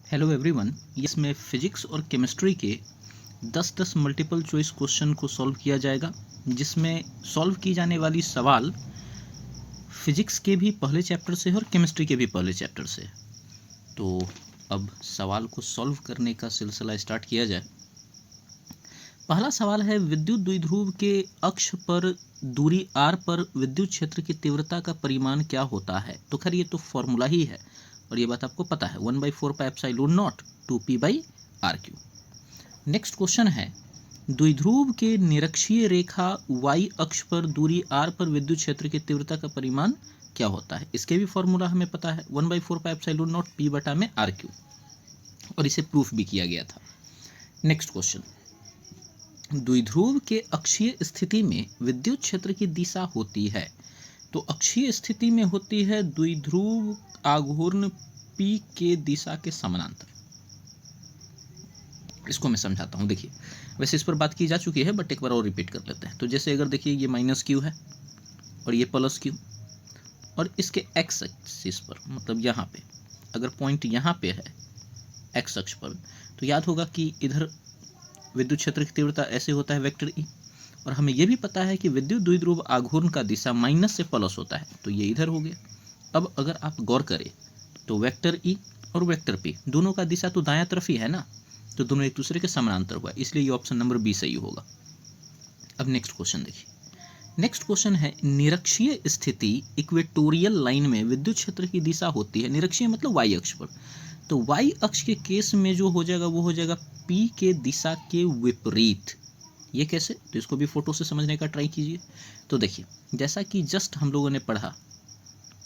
Hello everyone, इसमें physics और chemistry के 10-10 मल्टीपल चॉइस क्वेश्चन को सॉल्व किया जाएगा, जिसमें सॉल्व की जाने वाली सवाल फिजिक्स के भी पहले चैप्टर से है और केमिस्ट्री के भी पहले चैप्टर से है। तो अब सवाल को सॉल्व करने का सिलसिला स्टार्ट किया जाए। पहला सवाल है, विद्युत द्विध्रुव के अक्ष पर दूरी r पर विद्युत क्षेत्र की तीव्रता का परिमाण क्या होता है। तो खैर ये तो फॉर्मूला ही है और ये बात आपको पता है, 1/4 pi epsilon not 2p/r³। Next question है, द्विध्रुव के निरक्षीय रेखा y अक्ष पर दूरी r पर विद्युत क्षेत्र की तीव्रता का परिमाण क्या होता है। इसके भी फॉर्मूला हमें पता है, 1/4 पाई एप्सिलॉन नॉट p/r³ और इसे प्रूफ भी किया गया था। नेक्स्ट क्वेश्चन, द्विध्रुव के अक्षीय स्थिति में विद्युत क्षेत्र की दिशा होती है। तो अक्षीय स्थिति में होती है द्विध्रुव आघूर्ण P के दिशा के समानांतर। इसको मैं समझाता हूँ। देखिए, वैसे इस पर बात की जा चुकी है, बट एक बार और रिपीट कर लेते हैं। तो जैसे अगर देखिए ये -q है और ये +q, और इसके x एक्सिस पर, मतलब यहाँ पे अगर पॉइंट यहाँ पे है x अक्ष पर, तो याद होगा कि इधर विद्युत क्षेत्र की तीव्रता ऐसे होता है वेक्टर E, और हमें यह भी पता है कि विद्युत द्विध्रुव आघूर्ण का दिशा माइनस से प्लस होता है, तो ये इधर हो गया। अब अगर आप गौर करें तो वेक्टर E और वेक्टर P दोनों का दिशा तो दायां तरफ ही है ना, तो दोनों एक दूसरे के समानांतर हुआ, इसलिए ये ऑप्शन नंबर बी सही होगा। अब नेक्स्ट क्वेश्चन देखिए। नेक्स्ट क्वेश्चन है, निरक्षीय स्थिति इक्वेटोरियल लाइन में विद्युत क्षेत्र की दिशा होती है, निरक्षीय मतलब वाई अक्ष पर, तो वाई अक्ष के केस में जो हो जाएगा वो हो जाएगा P के दिशा के विपरीत। ये कैसे, तो इसको भी फोटो से समझने का ट्राई कीजिए। तो देखिए, जैसा कि जस्ट हम लोगों ने पढ़ा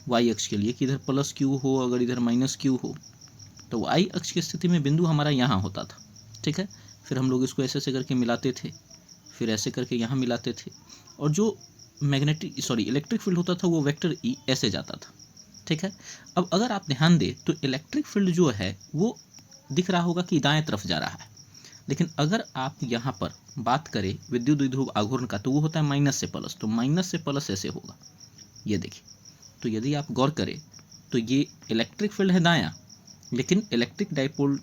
वाई अक्ष के लिए कि इधर +q हो, अगर इधर -q हो, तो वाई अक्ष की स्थिति में बिंदु हमारा यहाँ होता था, ठीक है। फिर हम लोग इसको ऐसे ऐसे करके मिलाते थे, फिर ऐसे करके यहाँ मिलाते थे, और जो इलेक्ट्रिक फील्ड होता था वो वेक्टर E ऐसे जाता था, ठीक है। अब अगर आप ध्यान दें तो इलेक्ट्रिक फील्ड जो है वो दिख रहा होगा कि दाएं तरफ जा रहा है, लेकिन अगर आप यहाँ पर बात करें विद्युत द्विध्रुव आघूर्ण का, तो वो होता है माइनस से प्लस, तो माइनस से प्लस ऐसे होगा, ये देखिए। तो यदि आप गौर करें तो ये इलेक्ट्रिक फील्ड है दायां, लेकिन इलेक्ट्रिक डाइपोल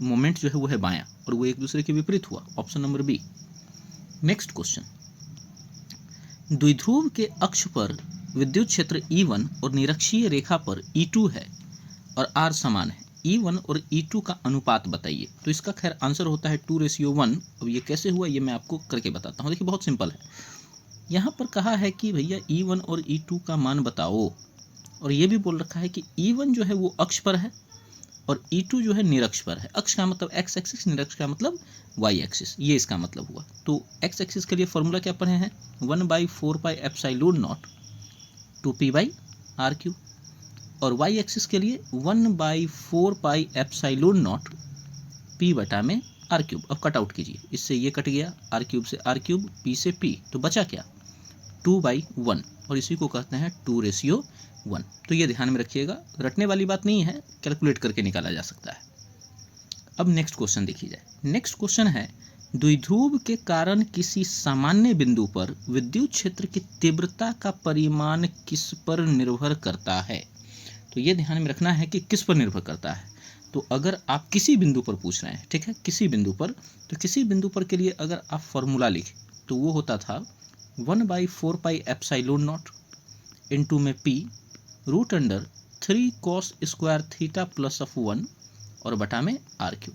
मोमेंट जो है वो है बायां, और वो एक दूसरे के विपरीत हुआ, option number B. Next question, द्विध्रुव के अक्ष पर विद्युत क्षेत्र E1 और निरक्षीय रेखा पर E2 है और R समान है, E1 और E2 का अनुपात बताइए। तो इसका खैर आंसर होता है 2:1। अब ये कैसे हुआ ये मैं आपको करके बताता हूँ। देखिए, बहुत सिंपल है। यहाँ पर कहा है कि भैया E1 और E2 का मान बताओ, और ये भी बोल रखा है कि E1 जो है वो अक्ष पर है और E2 जो है निरक्ष पर है। अक्ष का मतलब x एक्सिस, निरक्ष का मतलब y एक्सिस, ये इसका मतलब हुआ। तो x एक्सिस के लिए फॉर्मूला क्या पढ़े हैं, 1/4 पाई एप्सिलॉन नॉट 2p/r³, और y एक्सिस के लिए 1/4 पाई एप्सिलॉन नॉट p/r³। अब कट आउट कीजिए, इससे ये कट गया, r³ से r³, p से p, तो बचा क्या, 2/1, और इसी को कहते हैं 2:1। तो ये ध्यान में रखिएगा, रटने वाली बात नहीं है, कैलकुलेट करके निकाला जा सकता है। अब नेक्स्ट क्वेश्चन देखिए जाए। नेक्स्ट क्वेश्चन है, द्विध्रुव के कारण किसी सामान्य बिंदु पर विद्युत क्षेत्र की तीव्रता का परिमाण किस पर निर्भर करता है। तो ये ध्यान में रखना है कि किस पर निर्भर करता है। तो अगर आप किसी बिंदु पर पूछ रहे हैं, ठीक है, किसी बिंदु पर, तो किसी बिंदु पर के लिए अगर आप फॉर्मूला लिखें तो वो होता था 1/4 पाई एप्सिलॉन नॉट इंटू में p √3 cos square theta plus of 1 और बटा में r³।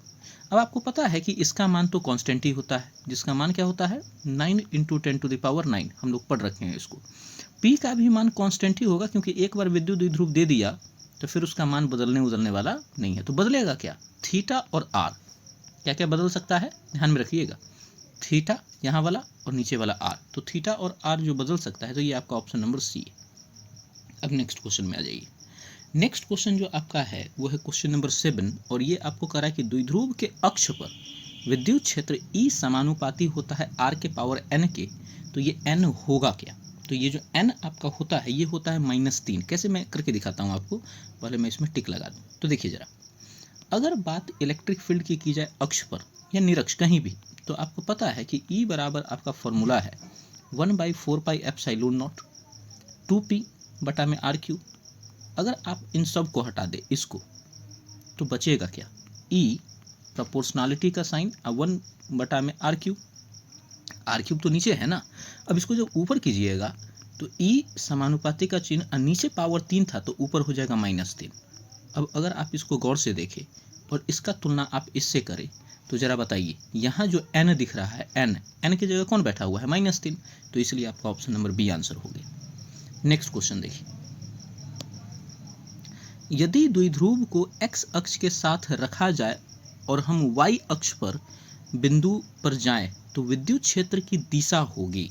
अब आपको पता है कि इसका मान तो कांस्टेंट ही होता है, जिसका मान क्या होता है 9 × 10⁹, हम लोग पढ़ रखे हैं इसको। p का भी मान कांस्टेंट ही होगा, क्योंकि एक बार विद्युत द्विध्रुव दे दिया तो फिर उसका मान बदलने वाला नहीं है। तो बदलेगा क्या, थीटा और r, क्या क्या बदल सकता है, ध्यान में रखिएगा, थीटा यहाँ वाला और नीचे वाला r, तो थीटा और r जो बदल सकता है, तो ये आपका ऑप्शन नंबर सी है। अब नेक्स्ट क्वेश्चन में आ जाइए। नेक्स्ट क्वेश्चन जो आपका है वो है क्वेश्चन नंबर 7, और ये आपको कह रहा है कि द्विध्रुव के अक्ष पर विद्युत क्षेत्र E समानुपाती होता है r⁻n के, तो ये n होगा क्या। तो ये जो n आपका होता है ये होता है -3। कैसे, मैं करके दिखाता हूँ आपको, पहले मैं इसमें टिक लगा दूँ। तो देखिए जरा, अगर बात इलेक्ट्रिक फील्ड की जाए अक्ष पर या निरक्ष कहीं भी, तो आपको पता है कि E बराबर आपका फॉर्मूला है 1/4 पाई एप्सिलॉन नॉट 2p/r³। अगर आप इन सब को हटा दे इसको, तो बचेगा क्या, ई प्रोपोर्शनलिटी का साइन, 1/r³, r³ तो नीचे है ना। अब इसको जब ऊपर कीजिएगा तो ई समानुपाती का चिन्ह, नीचे पावर 3 था तो ऊपर हो जाएगा -3। अब अगर आप इसको गौर से देखें और इसका तुलना आप इससे करें तो जरा बताइए, यहाँ जो n दिख रहा है, n की जगह कौन बैठा हुआ है? -3। तो इसलिए आपका ऑप्शन नंबर बी आंसर हो गया। नेक्स्ट क्वेश्चन देखिए, यदि द्विध्रुव को x अक्ष के साथ रखा जाए और हम y अक्ष पर बिंदु पर जाएं तो विद्युत क्षेत्र की दिशा होगी।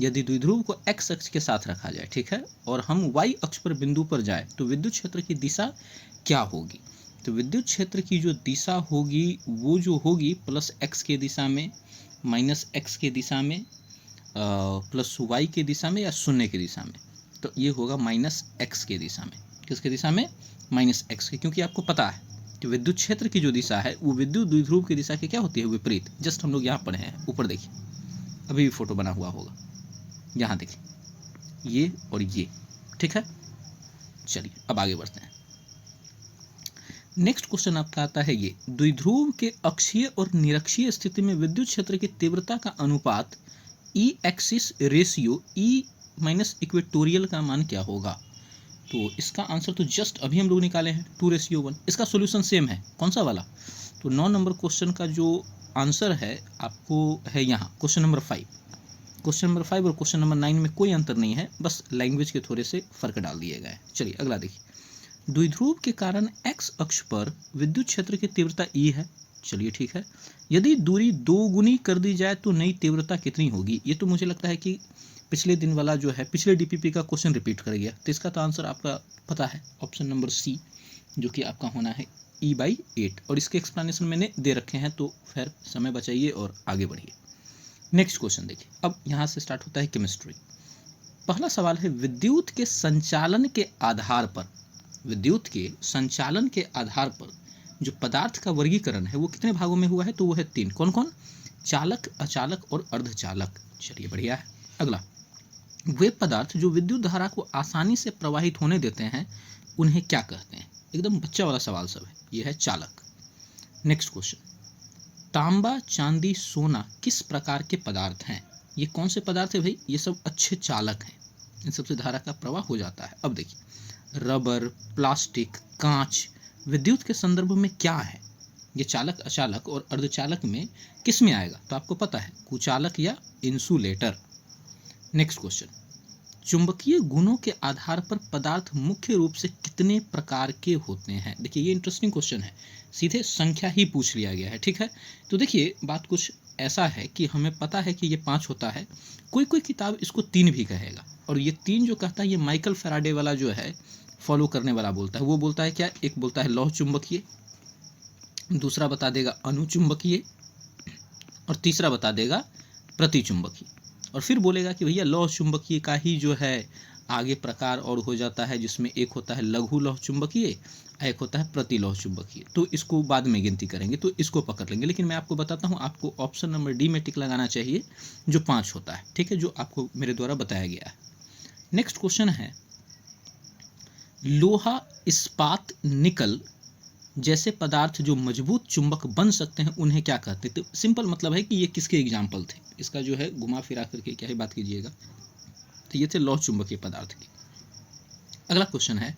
यदि द्विध्रुव को x अक्ष के साथ रखा जाए, ठीक है, और हम y अक्ष पर बिंदु पर जाएं तो विद्युत क्षेत्र की दिशा क्या होगी? तो विद्युत क्षेत्र की जो दिशा होगी वो जो होगी +x के दिशा में, -x के दिशा में, +y के दिशा में या 0 की दिशा में। तो ये होगा -x के दिशा में। किसके दिशा में? -x के, क्योंकि आपको पता है कि विद्युत क्षेत्र की जो दिशा है वो विद्युत द्विध्रुव की दिशा की क्या होती है? विपरीत। जस्ट हम लोग यहाँ पढ़े हैं, ऊपर देखिए, अभी भी फोटो बना हुआ होगा, यहाँ देखिए, ये और ये, ठीक है। चलिए अब आगे बढ़ते हैं। नेक्स्ट क्वेश्चन आपका आता है ये, द्विध्रुव के अक्षीय और निरक्षीय स्थिति में विद्युत क्षेत्र की तीव्रता का अनुपात E axis ratio E minus equatorial का मान क्या होगा? तो इसका आंसर तो जस्ट अभी हम लोग निकाले हैं, 2:1। इसका सॉल्यूशन सेम है, कौन सा वाला? तो 9 नंबर क्वेश्चन का जो आंसर है आपको है यहाँ क्वेश्चन नंबर 5। क्वेश्चन नंबर 5 और क्वेश्चन नंबर 9 में कोई अंतर नहीं है, बस लैंग्वेज के थोड़े से फर्क डाल दिए गए। चलिए अगला देखिए, द्विध्रुव के कारण x अक्ष पर विद्युत क्षेत्र की तीव्रता E है। चलिए ठीक है, यदि दूरी 2 गुनी कर दी जाए तो नई तीव्रता कितनी होगी? ये तो मुझे लगता है कि पिछले दिन वाला जो है, पिछले डीपीपी का क्वेश्चन रिपीट कर गया। तो इसका तो आंसर आपका पता है, ऑप्शन नंबर सी, जो कि आपका होना है E/8। और इसके एक्सप्लेनेशन मैंने दे रखे हैं, तो फिर समय बचाइए और आगे बढ़िए। नेक्स्ट क्वेश्चन देखिए, अब यहाँ से स्टार्ट होता है केमिस्ट्री। पहला सवाल है, विद्युत के संचालन के आधार पर, विद्युत के संचालन के आधार पर जो पदार्थ का वर्गीकरण है वो कितने भागों में हुआ है? तो वो है 3। कौन कौन? चालक, अचालक और अर्धचालक। चलिए बढ़िया है। अगला, वे पदार्थ जो विद्युत धारा को आसानी से प्रवाहित होने देते हैं उन्हें क्या कहते हैं? एकदम बच्चा वाला सवाल सब है, ये है चालक। नेक्स्ट क्वेश्चन, तांबा, चांदी, सोना किस प्रकार के पदार्थ हैं? ये कौन से पदार्थ है भाई? ये सब अच्छे चालक हैं, इन सबसे धारा का प्रवाह हो जाता है। अब देखिए, रबर, प्लास्टिक, कांच विद्युत के संदर्भ में क्या है? ये चालक, अचालक और अर्धचालक में किस में आएगा? तो आपको पता है, कुचालक या इंसुलेटर। नेक्स्ट क्वेश्चन, चुंबकीय गुणों के आधार पर पदार्थ मुख्य रूप से कितने प्रकार के होते हैं? देखिए ये इंटरेस्टिंग क्वेश्चन है, सीधे संख्या ही पूछ लिया गया है, ठीक है। तो देखिए बात कुछ ऐसा है कि हमें पता है कि ये 5 होता है, कोई कोई किताब इसको 3 भी कहेगा, और ये 3 जो कहता है ये माइकल फैराडे वाला जो है फॉलो करने वाला बोलता है। वो बोलता है क्या? एक बोलता है लौह चुंबकीय, दूसरा बता देगा अनुचुंबकीय, और तीसरा बता देगा प्रतिचुंबकीय, और फिर बोलेगा कि भैया लौह चुंबकीय का ही जो है आगे प्रकार और हो जाता है, जिसमें एक होता है लघु लौह चुंबकीय, एक होता है प्रति लौह चुंबकीय। तो इसको बाद में गिनती करेंगे, तो इसको पकड़ लेंगे। लेकिन मैं आपको बताता हूँ, आपको ऑप्शन नंबर डी में टिक लगाना चाहिए, जो 5 होता है, ठीक है, जो आपको मेरे द्वारा बताया गया है। नेक्स्ट क्वेश्चन है, लोहा, इस्पात, निकल जैसे पदार्थ जो मजबूत चुंबक बन सकते हैं उन्हें क्या कहते हैं? तो सिंपल मतलब है कि ये किसके एग्जाम्पल थे, इसका जो है घुमा फिरा करके क्या ही बात कीजिएगा, तो ये थे लौह चुंबकीय पदार्थ के। अगला क्वेश्चन है,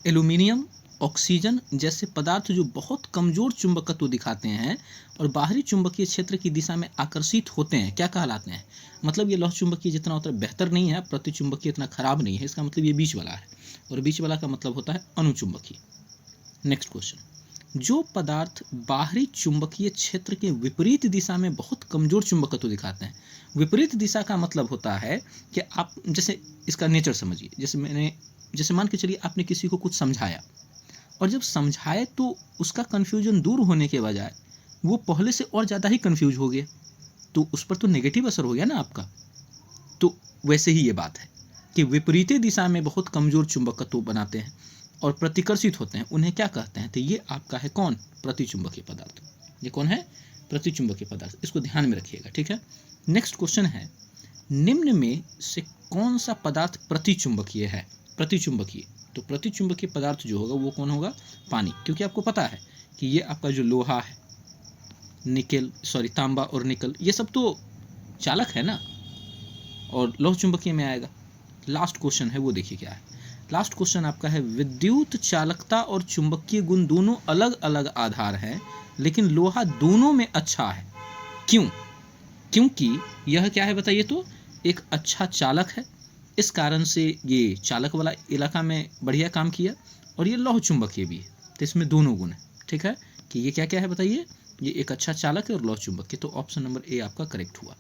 एल्यूमिनियम, ऑक्सीजन जैसे पदार्थ जो बहुत कमजोर चुंबकत्व दिखाते हैं और बाहरी चुंबकीय क्षेत्र की दिशा में आकर्षित होते हैं, क्या कहलाते हैं? मतलब ये लौह चुंबकीय जितना उतना बेहतर नहीं है, प्रति चुंबकीय इतना खराब नहीं है, इसका मतलब ये बीच वाला है, और बीच वाला का मतलब होता है अनुचुंबकीय। नेक्स्ट क्वेश्चन, जो पदार्थ बाहरी चुंबकीय क्षेत्र के विपरीत दिशा में बहुत कमजोर चुंबकत्व दिखाते हैं। विपरीत दिशा का मतलब होता है कि आप जैसे इसका नेचर समझिए, जैसे मान के चलिए आपने किसी को कुछ समझाया, और जब समझाए तो उसका कन्फ्यूजन दूर होने के बजाय वो पहले से और ज़्यादा ही कन्फ्यूज हो गया, तो उस पर तो नेगेटिव असर हो गया ना आपका। तो वैसे ही ये बात है कि विपरीत दिशा में बहुत कमजोर चुंबकत्व बनाते हैं और प्रतिकर्षित होते हैं, उन्हें क्या कहते हैं? तो ये आपका है कौन? प्रतिचुंबकीय पदार्थ। ये कौन है? प्रतिचुंबकीय पदार्थ, इसको ध्यान में रखिएगा, ठीक है। नेक्स्ट क्वेश्चन है, निम्न में से कौन सा पदार्थ प्रतिचुंबकीय है? प्रतिचुंबकीय, तो प्रतिचुंबकीय पदार्थ जो होगा वो कौन होगा? पानी, क्योंकि आपको पता है कि ये आपका जो लोहा है, तांबा और निकल, ये सब तो चालक है ना, और लौह चुंबकीय में आएगा। लास्ट क्वेश्चन है वो देखिए क्या है। लास्ट क्वेश्चन आपका है, विद्युत चालकता और चुंबकीय गुण दोनों अलग अलग आधार हैं, लेकिन लोहा दोनों में अच्छा है, क्यों? क्योंकि यह क्या है बताइए, तो एक अच्छा चालक है, इस कारण से ये चालक वाला इलाका में बढ़िया काम किया, और ये लौह चुंबकीय भी है, तो इसमें दोनों गुण है। ठीक है, कि ये क्या क्या है बताइए, ये एक अच्छा चालक है और लौह चुंबकीय। तो ऑप्शन नंबर ए आपका करेक्ट हुआ।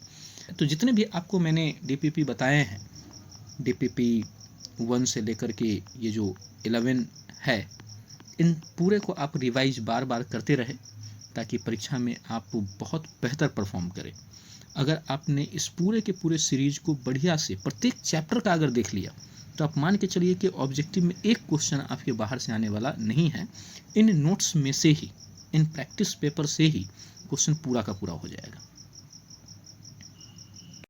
तो जितने भी आपको मैंने डीपीपी बताए हैं, डीपीपी 1 से लेकर के ये जो 11 है, इन पूरे को आप रिवाइज बार बार करते रहे, ताकि परीक्षा में आप बहुत बेहतर परफॉर्म करें। अगर आपने इस पूरे के पूरे सीरीज को बढ़िया से प्रत्येक चैप्टर का अगर देख लिया, तो आप मान के चलिए कि ऑब्जेक्टिव में एक क्वेश्चन आपके बाहर से आने वाला नहीं है। इन नोट्स में से ही, इन प्रैक्टिस पेपर से ही क्वेश्चन पूरा का पूरा हो जाएगा।